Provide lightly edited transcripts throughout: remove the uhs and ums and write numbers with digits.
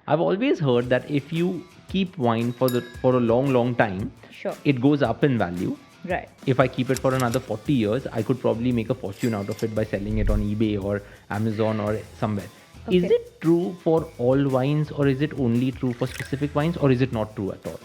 I've always heard that if you keep wine for a long time, Sure. it goes up in value. Right. If I keep it for another 40 years, I could probably make a fortune out of it by selling it on eBay or Amazon or somewhere. Is Okay. it true for all wines, or is it only true for specific wines, or is it not true at all?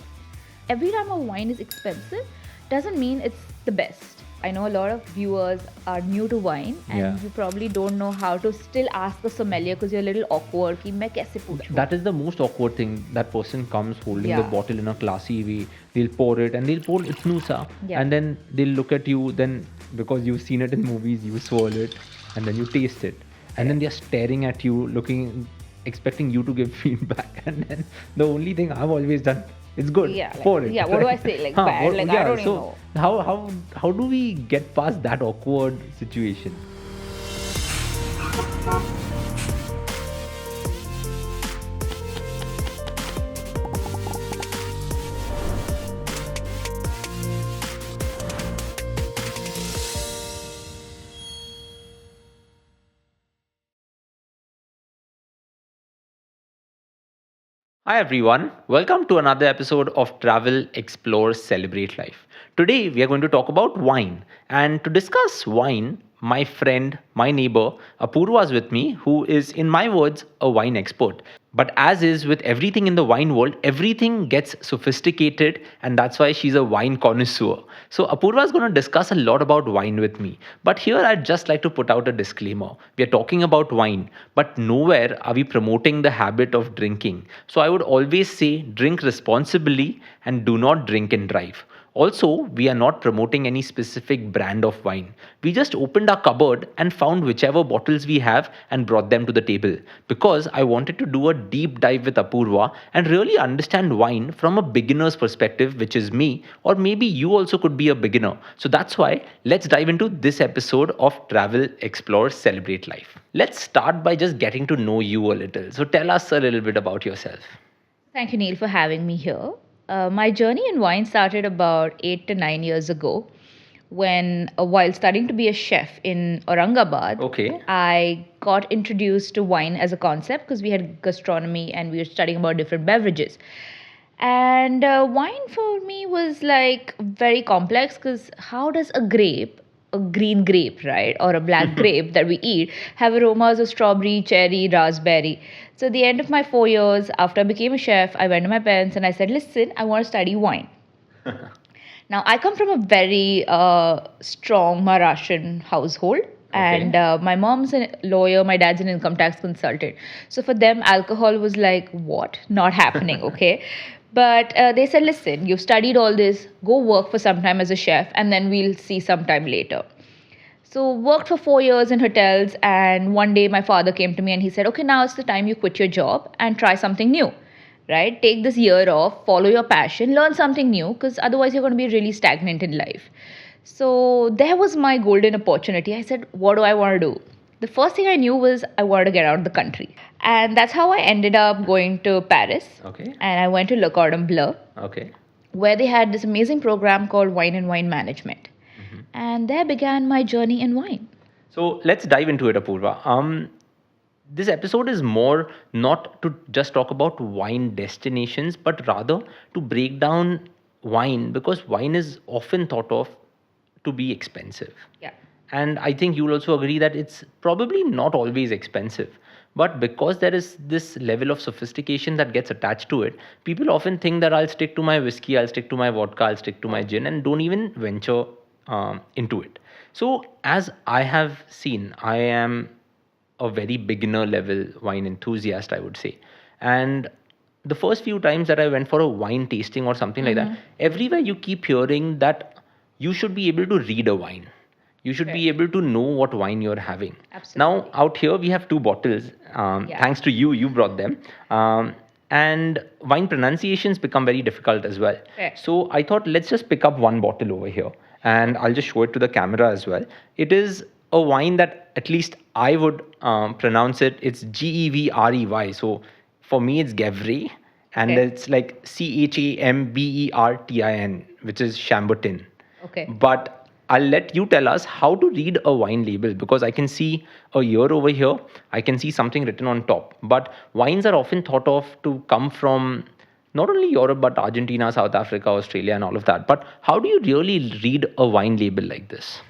Every time a wine is expensive doesn't mean it's the best. I know a lot of viewers are new to wine and Yeah. you probably don't know how to still ask the sommelier because you're a little awkward कि मैं कैसे पूछूं? That is the most awkward thing. That person comes holding the Yeah. bottle in a classy way. They'll pour it and they'll pour it's Nusa. Yeah. And then they'll look at you. Then, because you've seen it in movies, you swirl it and then you taste it. And then they're staring at you, looking, expecting you to give feedback. And then the only thing I've always done, it's good. Yeah, like- pour it. yeah, what do I say? Like, bad? Like, I don't even know. How do we get past that awkward situation? Hi everyone, welcome to another episode of Travel, Explore, Celebrate Life. Today we are going to talk about wine, and to discuss wine, my friend, my neighbor Apurva is with me, who is, in my words, a wine expert. But as is with everything in the wine world, everything gets sophisticated, and that's why she's a wine connoisseur. So Apurva is going to discuss a lot about wine with me. But here I'd just like to put out a disclaimer. We are talking about wine, but nowhere are we promoting the habit of drinking. So I would always say drink responsibly and do not drink and drive. Also, we are not promoting any specific brand of wine. We just opened our cupboard and found whichever bottles we have and brought them to the table, because I wanted to do a deep dive with Apurva and really understand wine from a beginner's perspective, which is me, or maybe you also could be a beginner. So that's why let's dive into this episode of Travel, Explore, Celebrate Life. Let's start by just getting to know you a little. So tell us a little bit about yourself. Thank you, Neil, for having me here. My journey in wine started about 8 to 9 years ago when, while studying to be a chef in Aurangabad, Okay. I got introduced to wine as a concept because we had gastronomy and we were studying about different beverages. And wine for me was like very complex because how does a green grape, right, or a black grape that we eat, have aromas of strawberry, cherry, raspberry? So, at the end of my 4 years, after I became a chef, I went to my parents and I said, listen, I want to study wine. Now, I come from a very strong Maharashtrian household. And my mom's a lawyer, my dad's an income tax consultant. So for them, alcohol was like, what? Not happening, okay? But they said, listen, you've studied all this, go work for some time as a chef, and then we'll see sometime later. So worked for 4 years in hotels, and one day my father came to me and he said, okay, now it's the time you quit your job and try something new, right? Take this year off, follow your passion, learn something new, because otherwise you're going to be really stagnant in life. So there was my golden opportunity. I said, what do I want to do? The first thing I knew was I wanted to get out of the country. And that's how I ended up going to Paris. Okay. And I went to Le Cordon Bleu, Okay. where they had this amazing program called Wine and Wine Management. And there began my journey in wine. So let's dive into it, Apurva. This episode is more not to just talk about wine destinations, but rather to break down wine, because wine is often thought of to be expensive. Yeah. And I think you'll also agree that it's probably not always expensive. But because there is this level of sophistication that gets attached to it, people often think that I'll stick to my whiskey, I'll stick to my vodka, I'll stick to my gin, and don't even venture into it. So, as I have seen, I am a very beginner level wine enthusiast, I would say. And the first few times that I went for a wine tasting or something like that, everywhere you keep hearing that you should be able to read a wine. You should be able to know what wine you're having. Absolutely. Now, out here we have two bottles. Yeah. Thanks to you, you brought them. And wine pronunciations become very difficult as well. Correct. So I thought, let's just pick up one bottle over here and I'll just show it to the camera as well. It is a wine that at least I would pronounce it. It's Gevrey. So for me, it's Gevry. And Okay. it's like Chambertin, which is Chambertin. Okay. But I'll let you tell us how to read a wine label, because I can see a year over here, I can see something written on top. But wines are often thought of to come from not only Europe but Argentina, South Africa, Australia, and all of that. But how do you really read a wine label like this?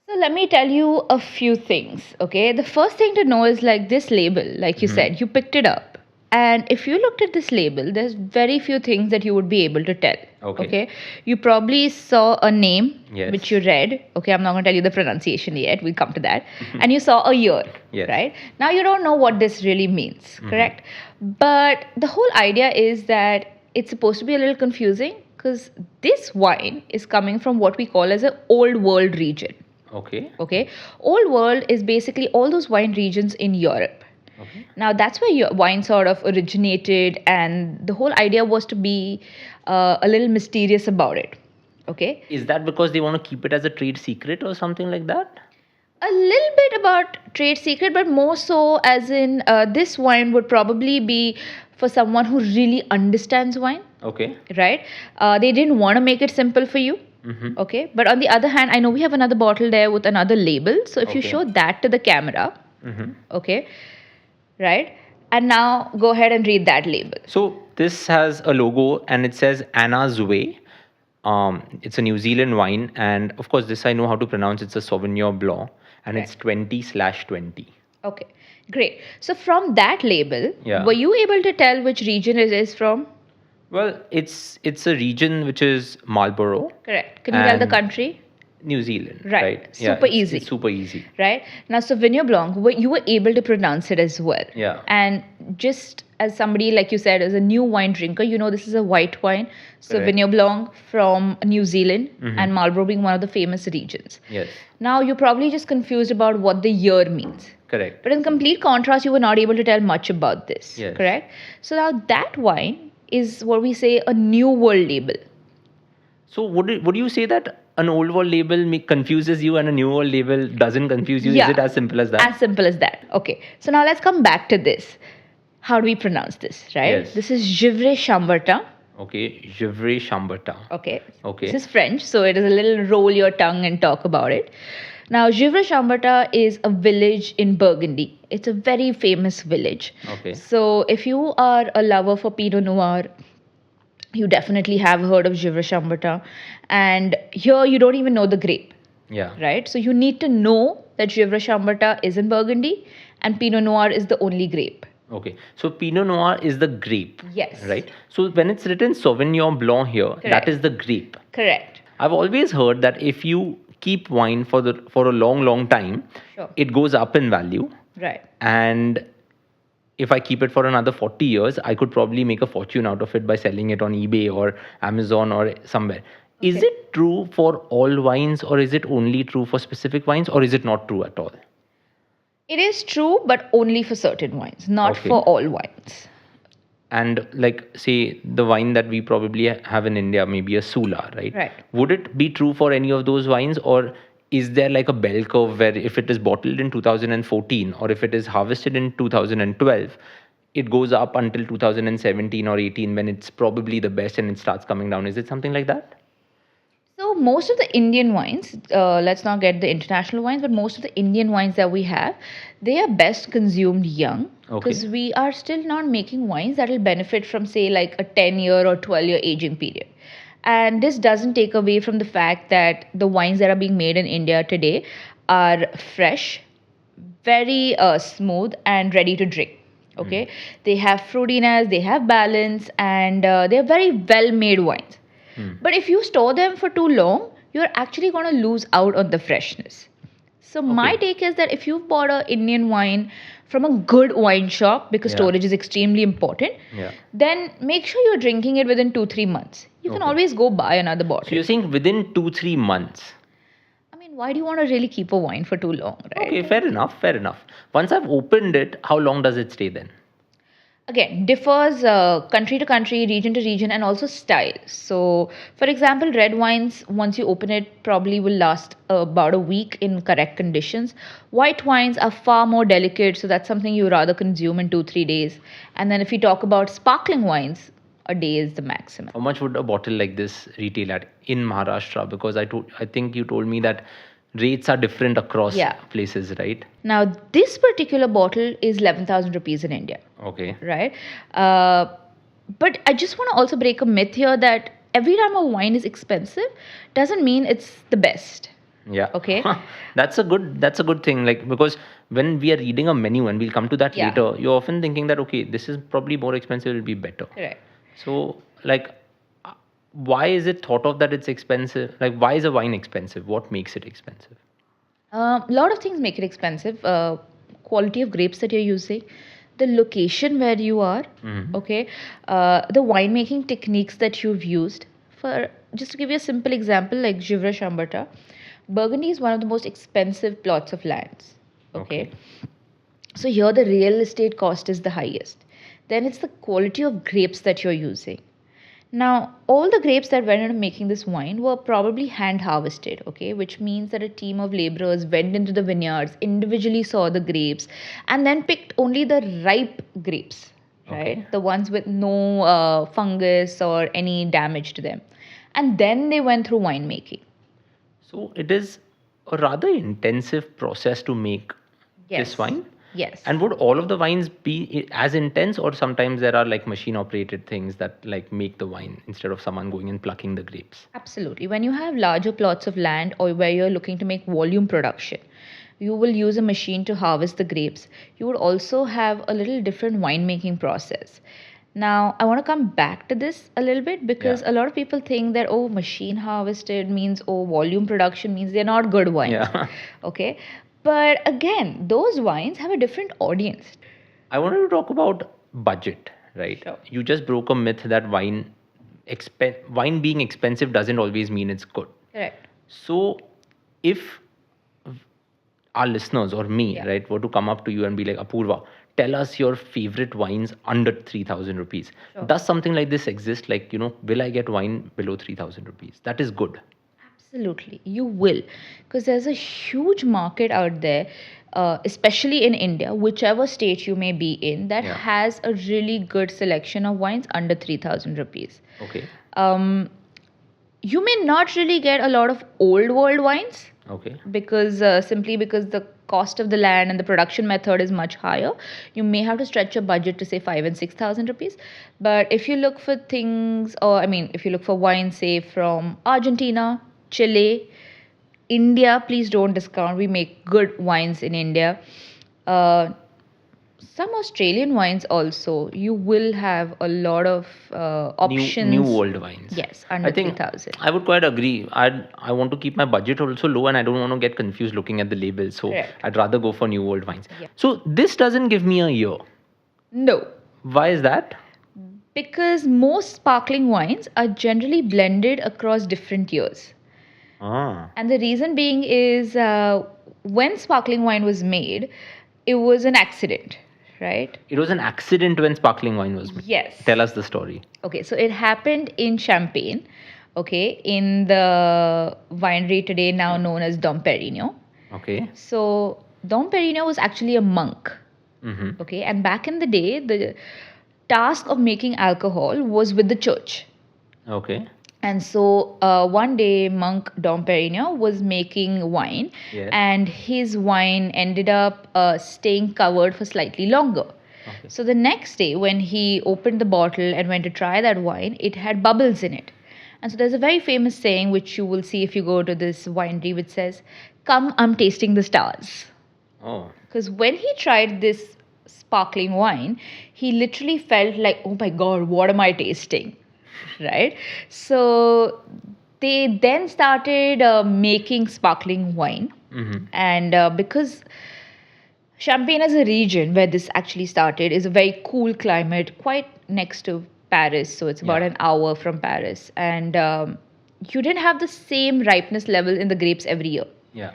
So let me tell you a few things, okay? The first thing to know is like this label, like you said, you picked it up. And if you looked at this label, there's very few things that you would be able to tell. Okay. You probably saw a name Yes. which you read. Okay, I'm not going to tell you the pronunciation yet. We'll come to that. And you saw a year, Yes. right? Now you don't know what this really means, correct? But the whole idea is that it's supposed to be a little confusing because this wine is coming from what we call as an old world region. Okay. Old world is basically all those wine regions in Europe. Okay. Now that's where wine sort of originated, and the whole idea was to be a little mysterious about it. Okay, Is that because they want to keep it as a trade secret or something like that? a little bit about trade secret, but more so as in this wine would probably be for someone who really understands wine, Okay. right? They didn't want to make it simple for you. Okay, but on the other hand, I know we have another bottle there with another label. So if you Okay. show that to the camera, okay, right, and now go ahead and read that label. So this has a logo and it says Anna's Way. It's a New Zealand wine, and of course, this I know how to pronounce. It's a Sauvignon Blanc, and it's 20/20. Okay, great. So from that label, Yeah. were you able to tell which region it is from? Well, it's a region which is Marlborough, Correct. Can you tell the And- country? New Zealand. Right. Right. Super it's- easy. It's super easy. Right now, Sauvignon Blanc, you were able to pronounce it as well. Yeah. And just as somebody, like you said, as a new wine drinker, you know this is a white wine, Sauvignon Blanc from New Zealand, and Marlborough being one of the famous regions. Yes. Now you're probably just confused about what the year means. Correct. But in complete contrast, you were not able to tell much about this. Yes. Correct? So now that wine is what we say a new world label. So would you say that an old world label confuses you and a new world label doesn't confuse you? Yeah. Is it as simple as that? As simple as that. Okay. So now let's come back to this. How do we pronounce this, right? Yes. This is Givre Chambertin. Okay. Givre Chambertin. Okay. Okay. This is French, so it is a little roll your tongue and talk about it. Now, Givre Chambertin is a village in Burgundy. It's a very famous village. Okay. So, if you are a lover for Pinot Noir, you definitely have heard of Givre Chambertin. And here, you don't even know the grape, Yeah. right? So, you need to know that Givre Chambertin is in Burgundy and Pinot Noir is the only grape. Okay. So Pinot Noir is the grape. Yes. Right. So when it's written Sauvignon Blanc here, Correct. that is the grape. Correct. I've always heard that if you keep wine for a long time, Sure. it goes up in value. Right. And if I keep it for another 40 years, I could probably make a fortune out of it by selling it on eBay or Amazon or somewhere. Is Okay. it true for all wines, or is it only true for specific wines, or is it not true at all? It is true, but only for certain wines, not Okay. for all wines. And like, say, the wine that we probably have in India, maybe a Sula, right? Right. Would it be true for any of those wines, or is there like a bell curve where if it is bottled in 2014 or if it is harvested in 2012, it goes up until 2017 or 18 when it's probably the best and it starts coming down? Is it something like that? So most of the Indian wines, let's not get the international wines, but most of the Indian wines that we have, they are best consumed young because we are still not making wines that will benefit from, say, like a 10-year or 12-year aging period. And this doesn't take away from the fact that the wines that are being made in India today are fresh, very smooth, and ready to drink. Okay, they have fruitiness, they have balance, and they are very well made wines. But if you store them for too long, you're actually going to lose out on the freshness. So my Okay. take is that if you've bought an Indian wine from a good wine shop, because Yeah. storage is extremely important, Yeah. then make sure you're drinking it within 2-3 months. You can Okay. always go buy another bottle. So you're saying within 2-3 months. I mean, why do you want to really keep a wine for too long, right? Okay, fair enough, fair enough. Once I've opened it, how long does it stay then? Again, differs country to country, region to region, and also style. So, for example, red wines, once you open it, probably will last about a week in correct conditions. White wines are far more delicate, so that's something you rather consume in 2-3 days. And then if you talk about sparkling wines, a day is the maximum. How much would a bottle like this retail at in Maharashtra? Because I think you told me that rates are different across Yeah. places, right? Now, this particular bottle is 11,000 rupees in India, Okay. right? But I just want to also break a myth here that every time a wine is expensive doesn't mean it's the best. Yeah. Okay. That's a good thing. Like, because when we are reading a menu, and we'll come to that Yeah. later, you're often thinking that okay, this is probably more expensive, it'll be better. Right. So, like, why is it thought of that it's expensive? Like, why is a wine expensive? What makes it expensive? A lot of things make it expensive. Quality of grapes that you're using, the location where you are, Mhm. okay, the winemaking techniques that you've used. For just to give you a simple example, like Givre Chambata, Burgundy is one of the most expensive plots of lands. Okay. So here the real estate cost is the highest. Then it's the quality of grapes that you're using. Now, all the grapes that went into making this wine were probably hand harvested, okay, which means that a team of laborers went into the vineyards, individually saw the grapes, and then picked only the ripe grapes, right? Okay. The ones with no fungus or any damage to them. And then they went through winemaking. So it is a rather intensive process to make Yes. this wine. Yes. And would all of the wines be as intense, or sometimes there are like machine operated things that like make the wine instead of someone going and plucking the grapes? Absolutely. When you have larger plots of land or where you're looking to make volume production, you will use a machine to harvest the grapes. You would also have a little different winemaking process. Now, I want to come back to this a little bit because Yeah. a lot of people think that, oh, machine harvested means, oh, volume production means they're not good wines. Yeah. Okay. But again, those wines have a different audience. I wanted to talk about budget, right? Sure. You just broke a myth that wine being expensive doesn't always mean it's good. Correct. So, if our listeners or me, Yeah. right, were to come up to you and be like, Apurva, tell us your favorite wines under 3,000 rupees. Sure. Does something like this exist? Like, will I get wine below 3,000 rupees? That is good. Absolutely, you will, because there's a huge market out there, especially in India, whichever state you may be in, that Yeah. has a really good selection of wines under 3,000 rupees. Okay. You may not really get a lot of old world wines Okay. because simply because the cost of the land and the production method is much higher. You may have to stretch your budget to say 5 and 6,000 rupees. But if you look for things, or I mean, if you look for wines, say from Argentina, Chile, India, please don't discount. We make good wines in India. Some Australian wines also. You will have a lot of options. New old wines. Yes, under I think 3,000. I would quite agree. I want to keep my budget also low, and I don't want to get confused looking at the labels. So Correct. I'd rather go for new old wines. Yeah. So this doesn't give me a year. No, Why is that? because most sparkling wines are generally blended across different years. Ah. And the reason being is when sparkling wine was made, it was an accident, right? It was an accident when sparkling wine was made. Yes. Tell us the story. Okay, so it happened in Champagne, okay, in the winery today now known as Dom Perignon. Okay. So Dom Perignon was actually a monk, Mm-hmm. okay, and back in the day, the task of making alcohol was with the church. Okay. And so one day, monk Dom Perignon was making wine, Yes. and his wine ended up staying covered for slightly longer. Okay. So the next day, when he opened the bottle and went to try that wine, it had bubbles in it. And so there's a very famous saying which you will see if you go to this winery, which says, "Come, I'm tasting the stars." Oh. Because when he tried this sparkling wine, he literally felt like, oh my God, what am I tasting? Right? So they then started making sparkling wine. Mm-hmm. And because Champagne as a region where this actually started is a very cool climate, quite next to Paris. So it's about Yeah. an hour from Paris. And you didn't have the same ripeness level in the grapes every year. Yeah.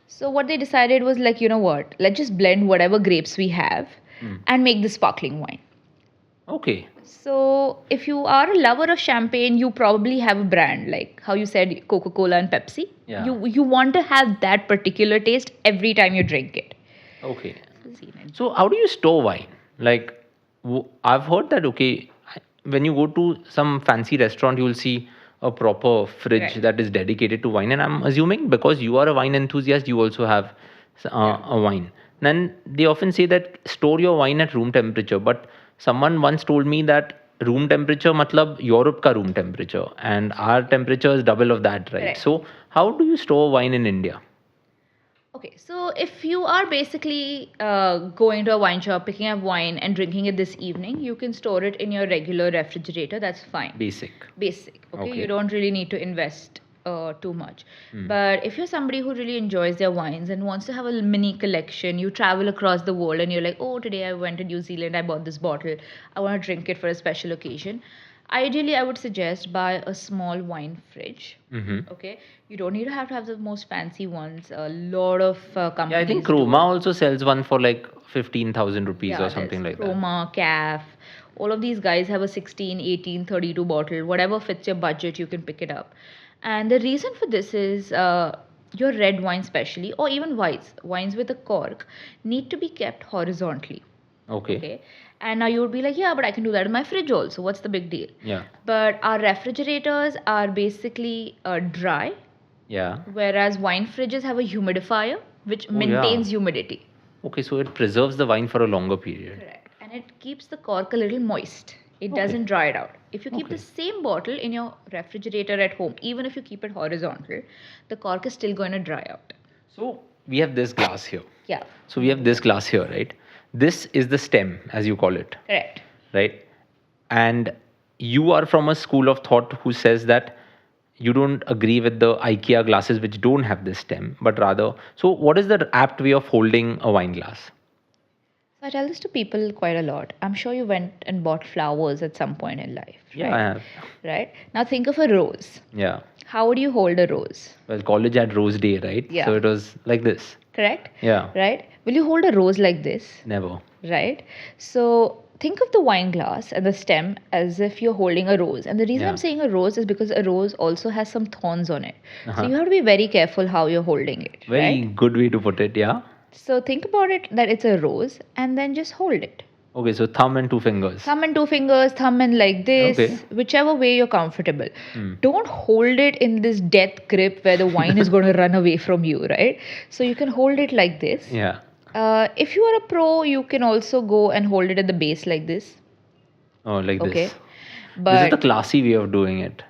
So what they decided was like, you know what, let's just blend whatever grapes we have and make the sparkling wine. Okay. So if you are a lover of champagne, you probably have a brand like how you said Coca-Cola and Pepsi. Yeah. You want to have that particular taste every time you drink it. Okay. So how do you store wine? Like, I've heard that, okay, when you go to some fancy restaurant, you will see a proper fridge Right. that is dedicated to wine. And I'm assuming because you are a wine enthusiast, you also have a wine. Then they often say that store your wine at room temperature. But someone once told me that room temperature matlab Europe ka room temperature, and our temperature is double of that, right? Correct. So how do you store wine in India? Okay, so if you are basically going to a wine shop, picking up wine and drinking it this evening, you can store it in your regular refrigerator. That's fine. Basic. Basic. Okay, Okay. you don't really need to invest too much. Hmm. But if you're somebody who really enjoys their wines and wants to have a mini collection, you travel across the world and you're like, oh, today I went to New Zealand, I bought this bottle, I want to drink it for a special occasion. Ideally, I would suggest buy a small wine fridge. Mm-hmm. Okay, you don't need to have the most fancy ones. A lot of companies. Yeah, I think do. Chroma also sells one for like 15,000 rupees Yeah, or something there's like that. Chroma, CAF. All of these guys have a 16, 18, 32 bottle. Whatever fits your budget, you can pick it up. And the reason for this is your red wine, especially, or even wines with a cork, need to be kept horizontally. Okay. Okay. And now you would be like, yeah, but I can do that in my fridge also. What's the big deal? Yeah. But our refrigerators are basically dry, Yeah. whereas wine fridges have a humidifier which Oh, yeah. maintains humidity. Okay, so it preserves the wine for a longer period. Correct. And it keeps the cork a little moist. It Okay. doesn't dry it out. If you keep Okay. the same bottle in your refrigerator at home, even if you keep it horizontal, the cork is still going to dry out. So we have this glass here. Yeah. So we have this glass here, right? This is the stem, as you call it, Correct. right? And you are from a school of thought who says that you don't agree with the IKEA glasses which don't have this stem, but rather, so what is the apt way of holding a wine glass? So I tell this to people quite a lot. I'm sure you went and bought flowers at some point in life. Yeah, right? I have. Right? Now think of a rose. Yeah. How would you hold a rose? Well, college had Rose Day, right? Yeah. So it was like this. Correct? Yeah. Right? Will you hold a rose like this? Never. Right? So think of the wine glass and the stem as if you're holding a rose. And the reason Yeah. I'm saying a rose is because a rose also has some thorns on it. Uh-huh. So you have to be very careful how you're holding it. Very Right? good way to put it, yeah. So think about it that it's a rose and then just hold it. Okay, so thumb and two fingers. Thumb and two fingers, thumb and like this, Okay. whichever way you're comfortable. Hmm. Don't hold it in this death grip where the wine is going to run away from you, right? So you can hold it like this. Yeah. If you are a pro, you can also go and hold it at the base like this. Oh, like Okay. this. This is But the classy way of doing it.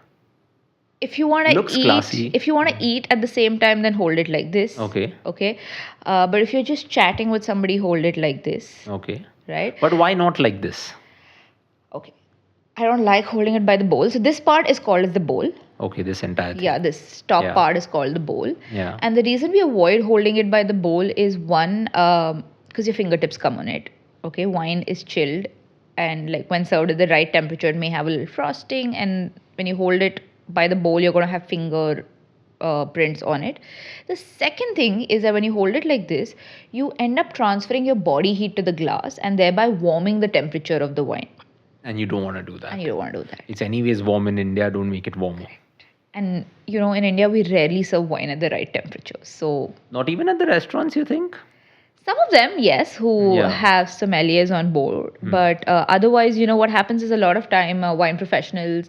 if you want to Looks eat, classy. if you want to eat at the same time, then hold it like this. Okay. Okay. But if you're just chatting with somebody, hold it like this. Okay. Right? But why not like this? Okay. I don't like holding it by the bowl. So this part is called as the bowl. Okay, this entire thing. Yeah, this top Yeah. part is called the bowl. Yeah. And the reason we avoid holding it by the bowl is one, because your fingertips come on it. Okay, wine is chilled, and like when served at the right temperature, it may have a little frosting. And when you hold it by the bowl, you're going to have finger prints on it. The second thing is that when you hold it like this, you end up transferring your body heat to the glass and thereby warming the temperature of the wine. And you don't want to do that. And you don't want to do that. It's anyways warm in India, don't make it warmer. And you know, in India, we rarely serve wine at the right temperature. So Not even at the restaurants, you think? some of them, yes, who Yeah. have sommeliers on board. But otherwise, you know, what happens is a lot of time wine professionals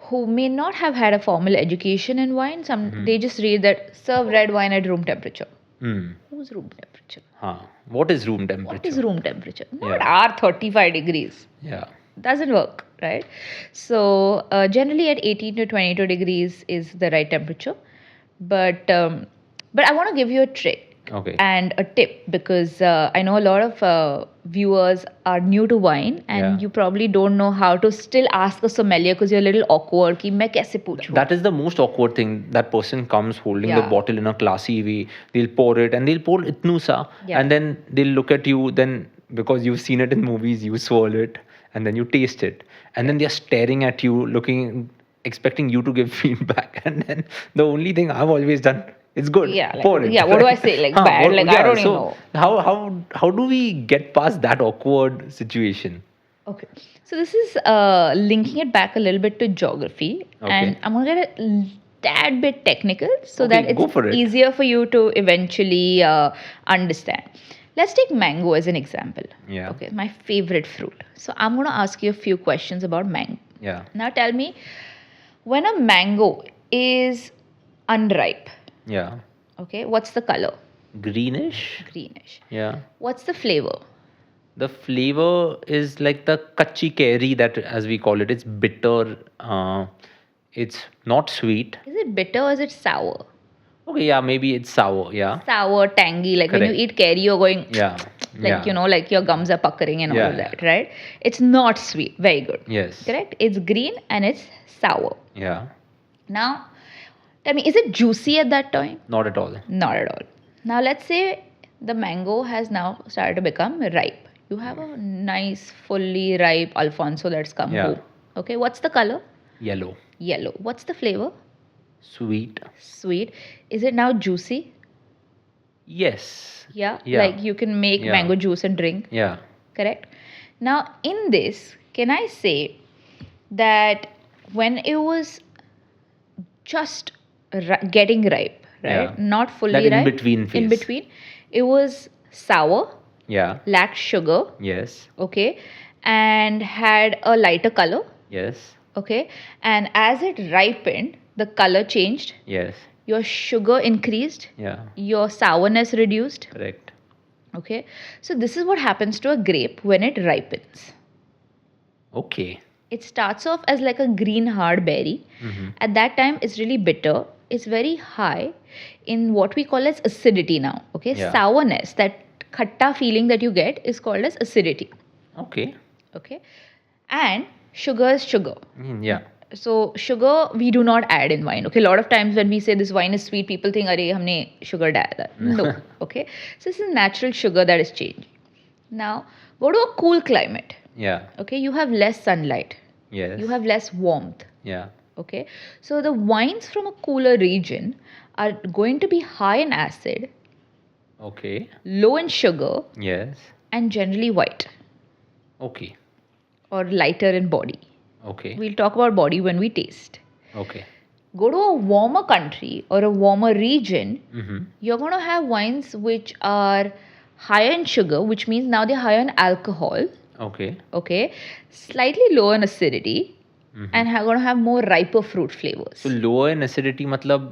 who may not have had a formal education in wine, they just read that serve red wine at room temperature. Hmm. Who's room temperature? Huh. What is room temperature? What is room temperature? Not Yeah. our 35 degrees. Yeah. Doesn't work, right? So generally at 18 to 22 degrees is the right temperature. But I want to give you a trick. Okay. And a tip, because I know a lot of viewers are new to wine and Yeah. you probably don't know how to still ask a sommelier because you're a little awkward ki main kaise poochun. That is the most awkward thing. That person comes holding the Yeah. bottle in a classy way. They'll pour it and they'll pour itnu sa. Yeah. And then they'll look at you. Then, because you've seen it in movies, you swirl it and then you taste it. And then they're staring at you, looking, expecting you to give feedback. And then the only thing I've always done, it's good. Yeah, like- pour it. yeah, what do I say? Like, bad? Like, I don't even so how do we get past that awkward situation? Okay. So this is linking it back a little bit to geography. Okay. And I'm going to get a tad bit technical so Okay, that go for it's it. easier for you to eventually understand. Let's take mango as an example. Yeah. Okay, my favorite fruit. So I'm going to ask you a few questions about mango. Yeah. Now tell me, when a mango is unripe, Yeah. okay, what's the color? Greenish. Greenish. Yeah. What's the flavor? The flavor is like the kachi keri, that as we call it. It's bitter. It's not sweet. Is it bitter or is it sour? Okay, yeah, maybe it's sour. Yeah. Sour, tangy, like when you Correct. eat curry, you're going, Yeah. like, Yeah. like your gums are puckering and all Yeah, of that, yeah. right? It's not sweet. Very good. Yes. Correct? It's green and it's sour. Yeah. Now, tell me, is it juicy at that time? Not at all. Not at all. Now, let's say the mango has now started to become ripe. You have a nice, fully ripe Alfonso that's come Yeah. home. Okay, what's the color? Yellow. Yellow. What's the flavor? Sweet. Sweet. Is it now juicy? Yes. Yeah. Yeah. Like you can make Yeah. mango juice and drink. Yeah. Correct? Now, in this, can I say that when it was just getting ripe, right? Yeah. Not fully That in ripe. between phase. In between, it was sour, Yeah. lacked sugar, Yes. okay, and had a lighter color, Yes. okay. And as it ripened, the color changed, Yes. your sugar increased, Yeah. your sourness reduced, Correct. okay. So, this is what happens to a grape when it ripens. Okay. It starts off as like a green hard berry. Mm-hmm. At that time, it's really bitter. It's very high in what we call as acidity now. Okay, Yeah. sourness, that khatta feeling that you get is called as acidity. Okay. Okay, and sugar is sugar. Yeah. So sugar we do not add in wine. Okay, a lot of times when we say this wine is sweet, people think, "Arey, हमने sugar डाला." No. Okay, so this is natural sugar that is changing. Now go to a cool climate. Yeah. Okay, you have less sunlight. Yes. You have less warmth. Yeah. Okay, so the wines from a cooler region are going to be high in acid, Okay. low in sugar, Yes. and generally white Okay. or lighter in body. Okay. We'll talk about body when we taste. Okay. Go to a warmer country or a warmer region, Mm-hmm. you're going to have wines which are higher in sugar, which means now they're higher in alcohol, Okay. okay, slightly lower in acidity, Mhm. and are going to have more riper fruit flavors. So lower in acidity, matlab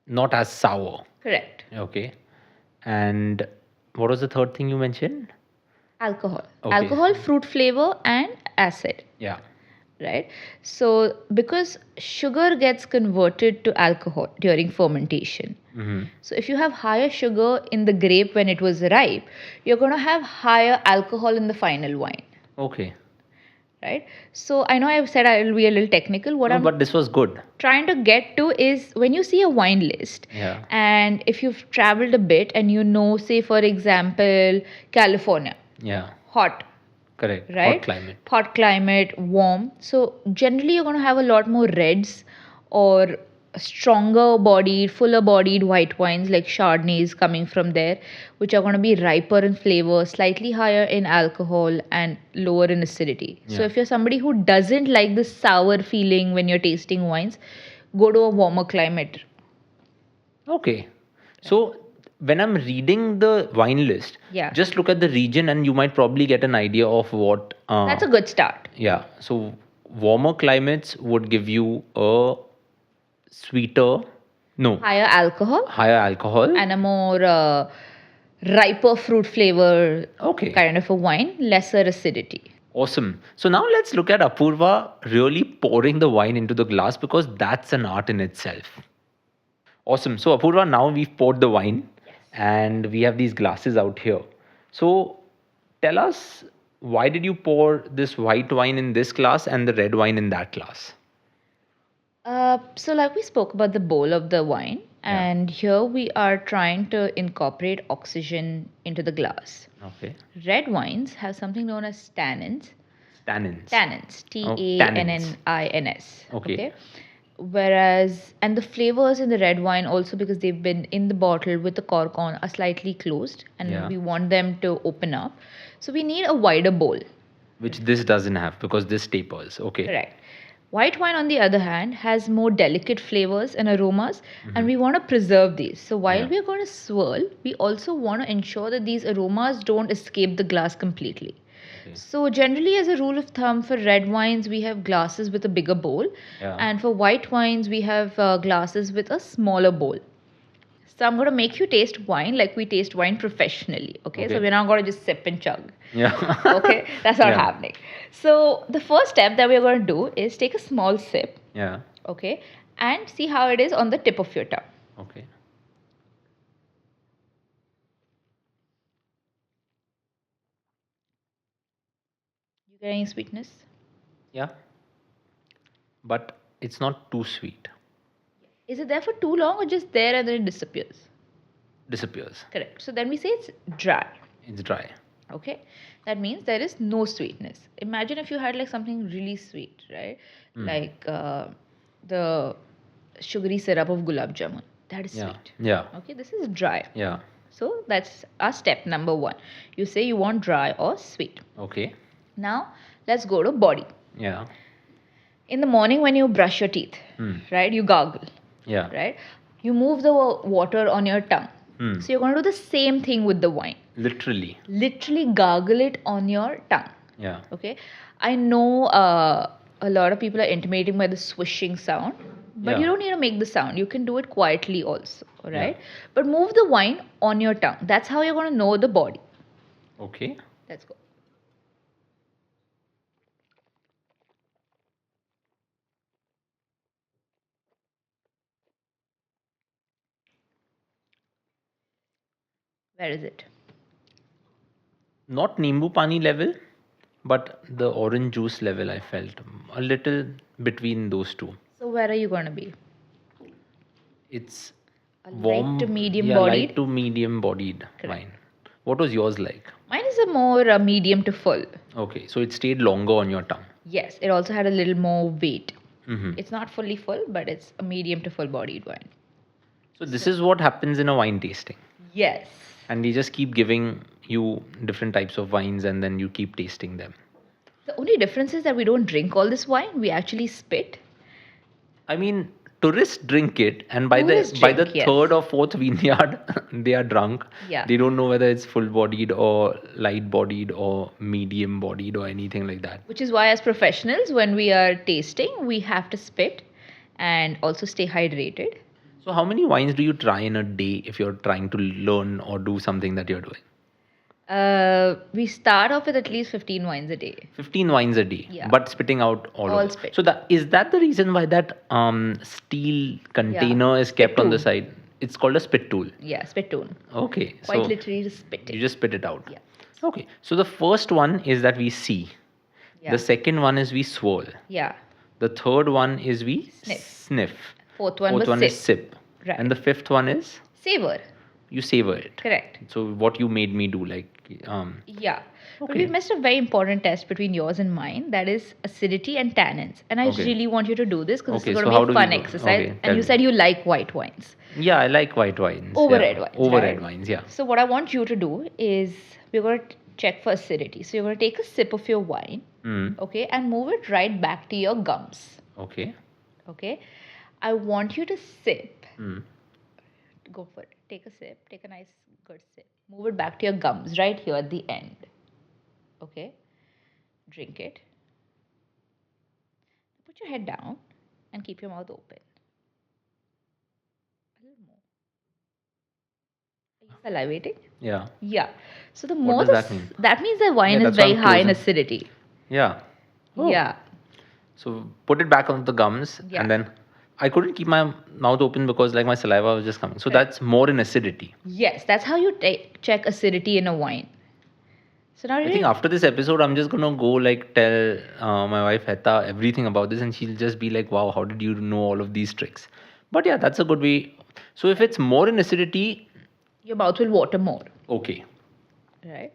not as sour. Correct. Okay. And what was the third thing you mentioned? Alcohol. Okay. Alcohol, fruit flavor, and acid. Yeah. Right? So, because sugar gets converted to alcohol during fermentation. Mm-hmm. So, if you have higher sugar in the grape when it was ripe, you're going to have higher alcohol in the final wine. Okay. Right? So, I know I've said I will be a little technical. What No, I'm but this was good. trying to get to is when you see a wine list, Yeah. and if you've traveled a bit and you know, say, for example, California, Yeah. hot, Correct. right? Hot climate. Hot climate, warm. So generally you're going to have a lot more reds or stronger bodied, fuller bodied white wines like Chardonnays coming from there, which are going to be riper in flavor, slightly higher in alcohol and lower in acidity. So Yeah. if you're somebody who doesn't like the sour feeling when you're tasting wines, go to a warmer climate. Okay. So when I'm reading the wine list, Yeah. just look at the region and you might probably get an idea of what. That's a good start. Yeah. So warmer climates would give you a sweeter, no, Higher alcohol higher alcohol. and a more riper fruit flavor Okay. kind of a wine, lesser acidity. Awesome. So now let's look at Apurva really pouring the wine into the glass, because that's an art in itself. Awesome. So Apurva, now we've poured the wine and we have these glasses out here. So tell us, why did you pour this white wine in this glass and the red wine in that glass? So, like we spoke about the bowl of the wine, Yeah. and here we are trying to incorporate oxygen into the glass. Okay. Red wines have something known as tannins. Tannins. Tannins. Oh, T-A-N-N-I-N-S. Okay. Whereas, and the flavors in the red wine also, because they've been in the bottle with the cork on, are slightly closed, and Yeah. we want them to open up. So we need a wider bowl. Which this doesn't have because this tapers. Okay. Correct. White wine, on the other hand, has more delicate flavors and aromas, and we want to preserve these. So while Yeah. we are going to swirl, we also want to ensure that these aromas don't escape the glass completely. Okay. So generally, as a rule of thumb, for red wines, we have glasses with a bigger bowl, Yeah. and for white wines, we have glasses with a smaller bowl. So I'm going to make you taste wine like we taste wine professionally. Okay, so Okay. we're not going to just sip and chug. Yeah. Okay, that's not Yeah. happening. So the first step that we're going to do is take a small sip, Yeah. okay, and see how it is on the tip of your tongue. Okay. You get any sweetness? Yeah. But it's not too sweet. Is it there for too long or just there and then it disappears? Disappears. Correct. So then we say it's dry. It's dry. Okay, that means there is no sweetness. Imagine if you had like something really sweet, right? Like the sugary syrup of gulab jamun. That is Yeah. sweet. Yeah. Okay, this is dry. Yeah. So that's our step number one. You say you want dry or sweet. Okay. Now let's go to body. Yeah. In the morning when you brush your teeth, right? You gargle, Yeah. right? You move the water on your tongue. So you're going to do the same thing with the wine. Literally. Literally gargle it on your tongue. Yeah. Okay, I know a lot of people are intimating by the swishing sound, but Yeah. you don't need to make the sound. You can do it quietly also, right? But move the wine on your tongue. That's how you're going to know the body. Okay. Let's go. Where is it? Not Nimbu Pani level, but the orange juice level I felt a little between those two. So where are you going to be? It's A warm, light to medium yeah, bodied? light to medium bodied Correct. wine. What was yours like? Mine is a more medium to full. Okay, so it stayed longer on your tongue. Yes, it also had a little more weight. Hmm. It's not fully full, but it's a medium to full bodied wine. So this is what happens in a wine tasting, Yes. and they just keep giving you different types of wines, and then you keep tasting them. The only difference is that we don't drink all this wine, we actually spit. I mean, tourists drink it, and Tourists by the drink, yes. third or fourth vineyard, they are drunk. Yeah. They don't know whether it's full-bodied or light-bodied or medium-bodied or anything like that. Which is why, as professionals, when we are tasting, we have to spit and also stay hydrated. So, how many wines do you try in a day if you're trying to learn or do something that you're doing? We start off with at least 15 wines a day. 15 wines a day, Yeah. but spitting out all All of it. spit. So that is that the reason why that steel container is kept on the Spittoon. side? It's called a spittool. Yeah, spittoon. Okay, Quite so literally to spit you it. just spit it out. Yeah. Okay, so the first one is that we see. Yeah. The second one is we swirl. Yeah. The third one is we Sniff. sniff. Fourth one Fourth was one is sip. sip. Right. And the fifth one is Savor. you savor it. Correct. So what you made me do, like Yeah. But Okay. we missed a very important test between yours and mine, that is acidity and tannins. And I Okay. really want you to do this because Okay, this is so going how to do be a we fun go? exercise. Okay, tell And you me. said you like white wines. yeah, I like white wines. Over yeah. red wines. Over right? red wines, yeah. So what I want you to do is we're going to check for acidity. So you're going to take a sip of your wine, Mm. okay, and move it right back to your gums. Okay. Okay. I want you to sip. Mm. Go for it. Take a sip. Take a nice good sip. Move it back to your gums right here at the end. Okay. Drink it. Put your head down and keep your mouth open. A little more. Are you salivating? Yeah. Yeah. So the What more does the that mean? that means the wine Yeah, is that's why very I'm high in closing. acidity. Yeah. Oh. Yeah. So put it back on the gums, Yeah. and then I couldn't keep my mouth open because like my saliva was just coming. So Correct. that's more in acidity. Yes, that's how you check acidity in a wine. So now I think after this episode, I'm just gonna go like tell my wife Heta everything about this, and she'll just be like, "Wow, how did you know all of these tricks?" But yeah, that's a good way. So if it's more in acidity, your mouth will water more. okay. Right.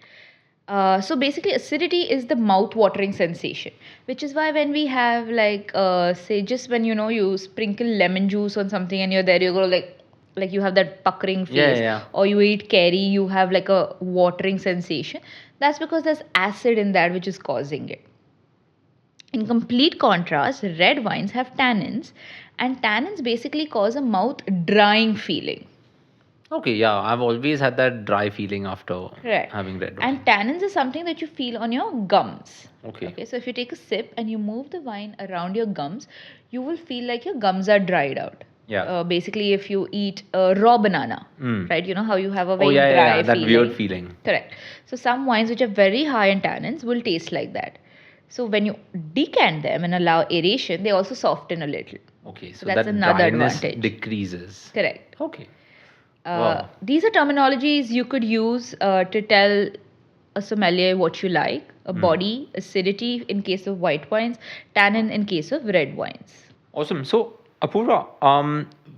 So basically, acidity is the mouth-watering sensation, which is why when we have like, say, just when you sprinkle lemon juice on something and you're there, you go like you have that puckering face, Yeah, yeah. or you eat curry, you have like a watering sensation. That's because there's acid in that which is causing it. In complete contrast, red wines have tannins, and tannins basically cause a mouth drying feeling. Okay, yeah, I've always had that dry feeling after Correct. having red And wine. tannins is something that you feel on your gums. Okay. Okay, so if you take a sip and you move the wine around your gums, you will feel like your gums are dried out. Yeah. Basically, if you eat a raw banana, Mm. right, you know how you have a Oh, very yeah, yeah, yeah, dry that feeling. weird feeling. Correct. So some wines which are very high in tannins will taste like that. So when you decant them and allow aeration, they also soften a little. Okay, So so that's that another dryness advantage. decreases. Correct. Okay. Wow. These are terminologies you could use to tell a sommelier what you like: a body, acidity in case of white wines, tannin in case of red wines. Awesome. So, Apurva,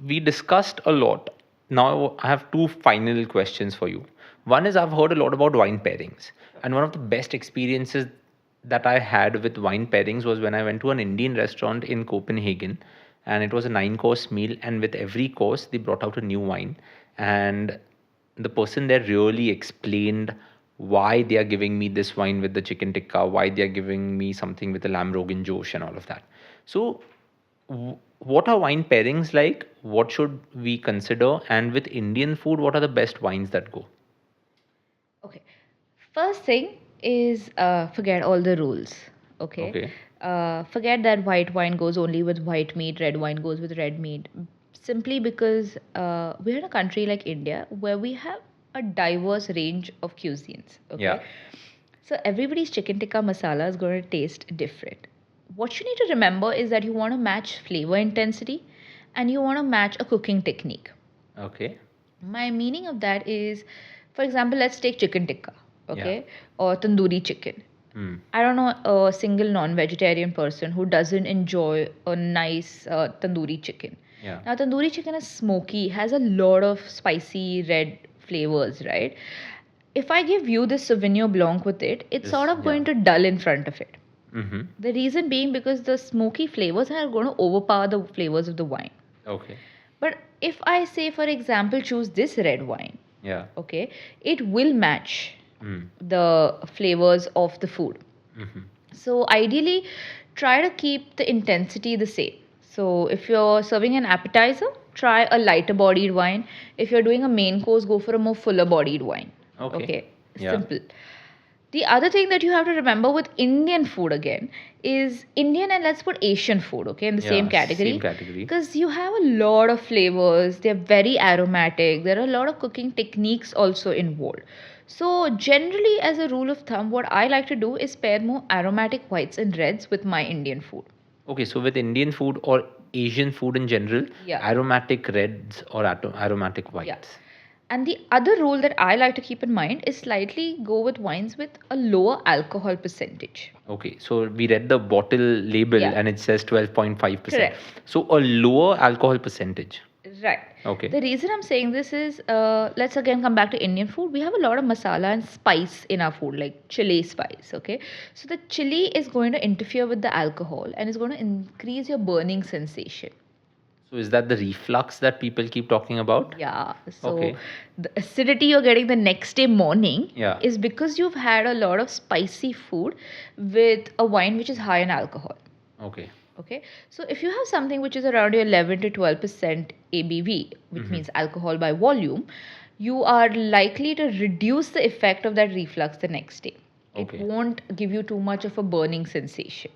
we discussed a lot. Now, I have two final questions for you. One is I've heard a lot about wine pairings, and one of the best experiences that I had with wine pairings was when I went to an Indian restaurant in Copenhagen, and it was a 9 course meal, and with every course, they brought out a new wine, and the person there really explained why they are giving me this wine with the chicken tikka, why they are giving me something with the lamb rogan josh, and all of that. So, what are wine pairings like? What should we consider? And with Indian food, what are the best wines that go? Okay. First thing is forget all the rules. Okay. Okay. Forget that white wine goes only with white meat, red wine goes with red meat. Simply because we're in a country like India where we have a diverse range of cuisines. Okay. Yeah. So everybody's chicken tikka masala is going to taste different. What you need to remember is that you want to match flavor intensity and you want to match a cooking technique. Okay. My meaning of that is, for example, let's take chicken tikka, Yeah. okay, or tandoori chicken. Hmm. I don't know a single non-vegetarian person who doesn't enjoy a nice tandoori chicken. Yeah. Now, tandoori chicken is smoky, has a lot of spicy red flavors, right? If I give you this Sauvignon Blanc with it, it's sort of going to dull in front of it. Mm-hmm. The reason being because the smoky flavors are going to overpower the flavors of the wine. Okay. But if I say, for example, choose this red wine, Yeah. okay, it will match Mm. the flavors of the food. Mm-hmm. So ideally, try to keep the intensity the same. So if you're serving an appetizer, try a lighter bodied wine. If you're doing a main course, go for a more fuller bodied wine. Okay. Yeah. Simple. The other thing that you have to remember with Indian food again is Indian, and let's put Asian food, okay, in the same Yeah, category. same category. Because you have a lot of flavors, they're very aromatic, there are a lot of cooking techniques also involved. So, generally, as a rule of thumb, what I like to do is pair more aromatic whites and reds with my Indian food. Okay, so with Indian food or Asian food in general, Yeah. aromatic reds or aromatic whites. Yeah. And the other rule that I like to keep in mind is slightly go with wines with a lower alcohol percentage. Okay, so we read the bottle label Yeah. and it says 12.5%. Correct. So a lower alcohol percentage. Right. Okay. The reason I'm saying this is, let's again come back to Indian food. We have a lot of masala and spice in our food, like chili spice. Okay, so the chili is going to interfere with the alcohol and is going to increase your burning sensation. So is that the reflux that people keep talking about? Yeah. So Okay. the acidity you're getting the next day morning Yeah. is because you've had a lot of spicy food with a wine which is high in alcohol. Okay. Okay, so if you have something which is around your 11 to 12% ABV, which means alcohol by volume, you are likely to reduce the effect of that reflux the next day. Okay. It won't give you too much of a burning sensation.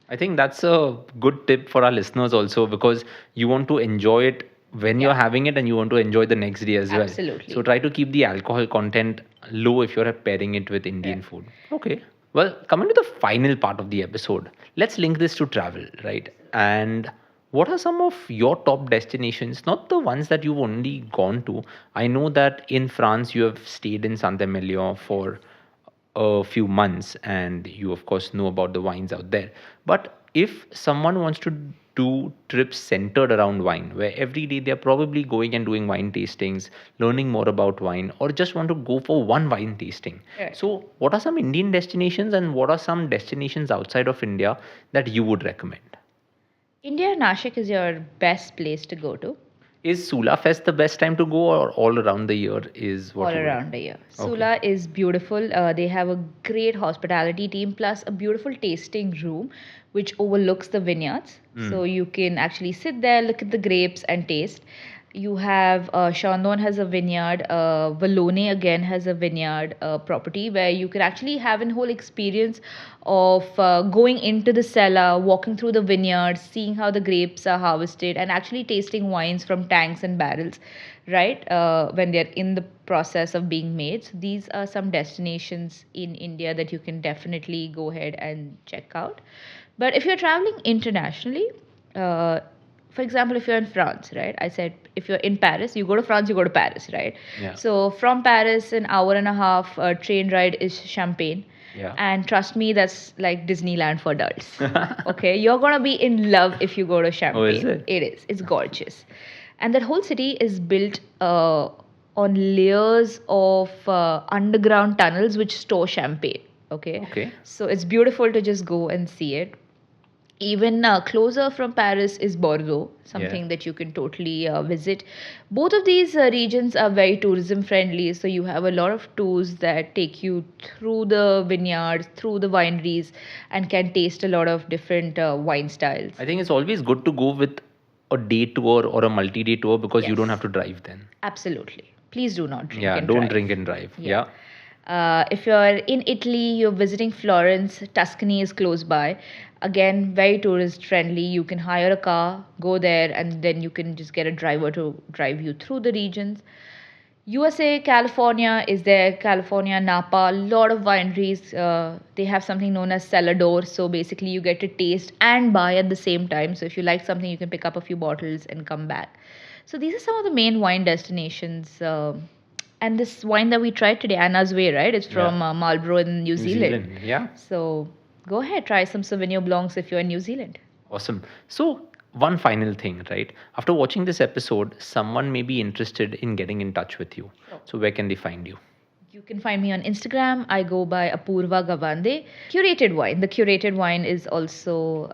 I think that's a good tip for our listeners also because you want to enjoy it when you're having it and you want to enjoy the next day as well. Absolutely. So try to keep the alcohol content low if you're pairing it with Indian food. Okay. Well, coming to the final part of the episode, let's link this to travel, right? And what are some of your top destinations? Not the ones that you've only gone to. I know that in France you have stayed in Saint-Emilion for a few months and you of course know about the wines out there, but if someone wants to do trips centered around wine where every day they're probably going and doing wine tastings, learning more about wine, or just want to go for one wine tasting, Right. so what are some Indian destinations and what are some destinations outside of India that you would recommend? India, Nashik is your best place to go to. Is Sula Fest the best time to go, or all around the year is what All you would? around the year. Okay. Sula is beautiful. They have a great hospitality team plus a beautiful tasting room which overlooks the vineyards. So you can actually sit there, look at the grapes, and taste. You have Chandon has a vineyard, Vallone again has a vineyard property where you can actually have a whole experience of going into the cellar, walking through the vineyards, seeing how the grapes are harvested, and actually tasting wines from tanks and barrels, right? When they're in the process of being made. So these are some destinations in India that you can definitely go ahead and check out. But if you're traveling internationally, uh, for example, if you're in France, right? I said if you're in Paris, you go to France, you go to Paris, right? Yeah. So from Paris, an hour and a half train ride is Champagne. Yeah. And trust me, that's like Disneyland for adults. Okay, you're gonna be in love if you go to Champagne. Oh, is it? It is. It's gorgeous, and that whole city is built on layers of underground tunnels which store champagne. Okay. Okay. So it's beautiful to just go and see it. Even closer from Paris is Bordeaux, something Yeah. that you can totally visit. Both of these regions are very tourism friendly, so you have a lot of tours that take you through the vineyards, through the wineries, and can taste a lot of different wine styles. I think it's always good to go with a day tour or a multi-day tour because you don't Yes. have to drive then. Absolutely. Please do not drink Yeah, and don't drive. drink and drive. Yeah. Yeah. If you're in Italy, you're visiting Florence, Tuscany is close by. Again, very tourist friendly. You can hire a car, go there, and then you can just get a driver to drive you through the regions. USA, California is there. California, Napa, a lot of wineries. They have something known as cellar door. So basically, you get to taste and buy at the same time. So if you like something, you can pick up a few bottles and come back. So these are some of the main wine destinations. And this wine that we tried today, Anna's Way, right? It's from Yeah. Marlborough in New Zealand. Yeah. So go ahead, try some Sauvignon Blancs if you're in New Zealand. Awesome. So, one final thing, right? After watching this episode, someone may be interested in getting in touch with you. Sure. So, where can they find you? You can find me on Instagram. I go by Apurva Gawande. Curated Wine. The Curated Wine is also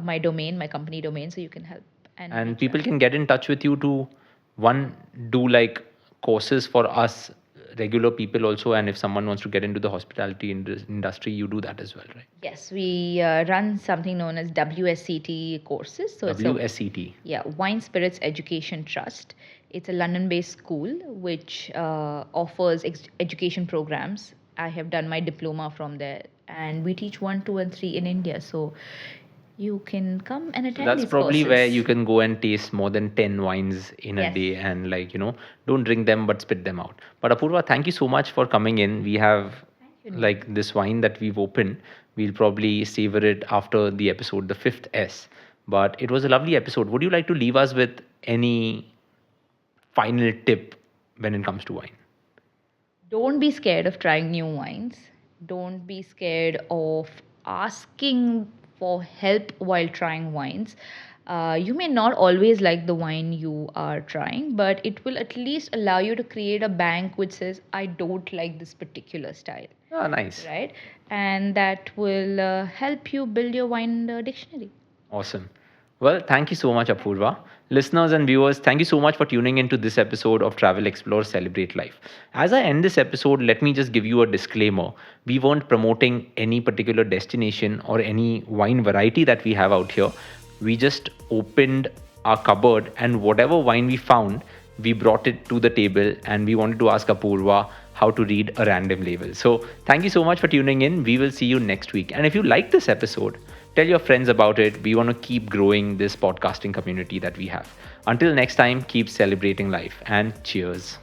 my domain, my company domain, so you can help. And reach people out. can get in touch with you to, one, do like courses for us regular people also. And if someone wants to get into the hospitality industry, you do that as well, right? Yes, we run something known as WSCT courses. So it's a WSET. Yeah, Wine Spirits Education Trust. It's a London based school which offers education programs. I have done my diploma from there, and we teach 1, 2, and 3 in India. So you can come and attend That's these probably where courses. you can go and taste more than 10 wines in a Yes. day and, like, don't drink them but spit them out. But Apurva, thank you so much for coming in. We have you, Neil. like this wine that we've opened. We'll probably savor it after the episode, the fifth S. But it was a lovely episode. Would you like to leave us with any final tip when it comes to wine? Don't be scared of trying new wines. Don't be scared of asking for help while trying wines. You may not always like the wine you are trying, but it will at least allow you to create a bank which says, I don't like this particular style, Ah, nice. right? And that will help you build your wine dictionary. Awesome. Well, thank you so much, Apurva. Listeners and viewers, thank you so much for tuning into this episode of Travel, Explore, Celebrate Life. As I end this episode, let me just give you a disclaimer. We weren't promoting any particular destination or any wine variety that we have out here. We just opened our cupboard, and whatever wine we found, we brought it to the table, and we wanted to ask Apurva how to read a random label. So thank you so much for tuning in. We will see you next week. And if you like this episode, tell your friends about it. We want to keep growing this podcasting community that we have. Until next time, keep celebrating life, and cheers.